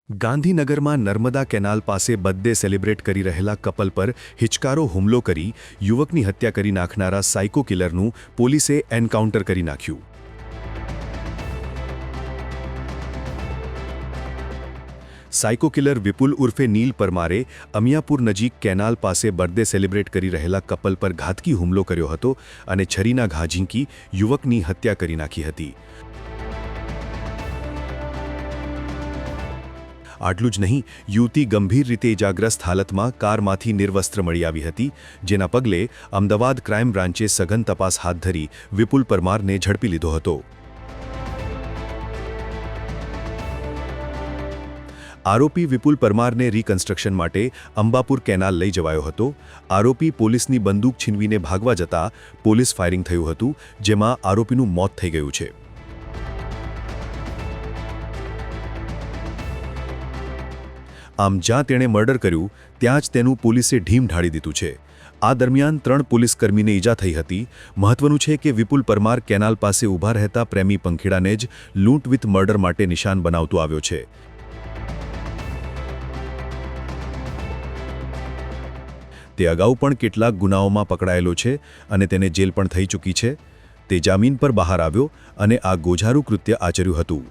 ગાંધીનગરમાં નર્મદા કેનાલ પાસે birthday celebrate કરી રહેલા કપલ પર હિચકારો હુમલો કરી યુવકની હત્યા કરી નાખનારા સાયકો કિલરનું પોલીસે એન્કાઉન્ટર કરી નાખ્યું. સાયકો કિલર વિપુલ ઉર્ફે નીલ પરમારે અમિયાપુર નજીક કેનાલ પાસે બર્થડે સેલિબ્રેટ કરી રહેલા કપલ પર ઘાતકી હુમલો કર્યો હતો અને છરીના ઘા ઝીંકી યુવકની હત્યા કરી નાખી હતી. આટલું જ નહીં, યુવતી ગંભીર રીતે ઇજાગ્રસ્ત હાલતમાં કારમાંથી નિર્વસ્ત્ર મળી આવી હતી, જેના પગલે અમદાવાદ ક્રાઇમ બ્રાન્ચે સઘન તપાસ હાથ ધરી વિપુલ પરમારને ઝડપી લીધો હતો. આરોપી વિપુલ પરમારને રિકન્સ્ટ્રક્શન માટે અંબાપુર કેનાલ લઈ જવાયો હતો. આરોપી પોલીસની બંદૂક છીનવીને ભાગવા જતા પોલીસ ફાયરિંગ થયું હતું, જેમાં આરોપીનું મોત થઈ ગયું છે. આમ જ્યાં તેણે મર્ડર કર્યું ત્યાં જ તેનું પોલીસે ઢીમ ઢાળી દીધું છે. આ દરમિયાન 3 પોલીસકર્મીને ઈજા થઈ હતી. મહત્વનું છે કે વિપુલ પરમાર કેનાલ પાસે ઊભા રહેતા પ્રેમી પંખીડાને જ લૂંટ વિથ મર્ડર માટે નિશાન બનાવતો આવ્યો છે. તે અગાઉ પણ કેટલાક ગુનાઓમાં પકડાયેલો છે અને તેને જેલ પણ થઈ ચૂકી છે. તે જામીન પર બહાર આવ્યો અને આ ગોઝારું કૃત્ય આચર્યું હતું.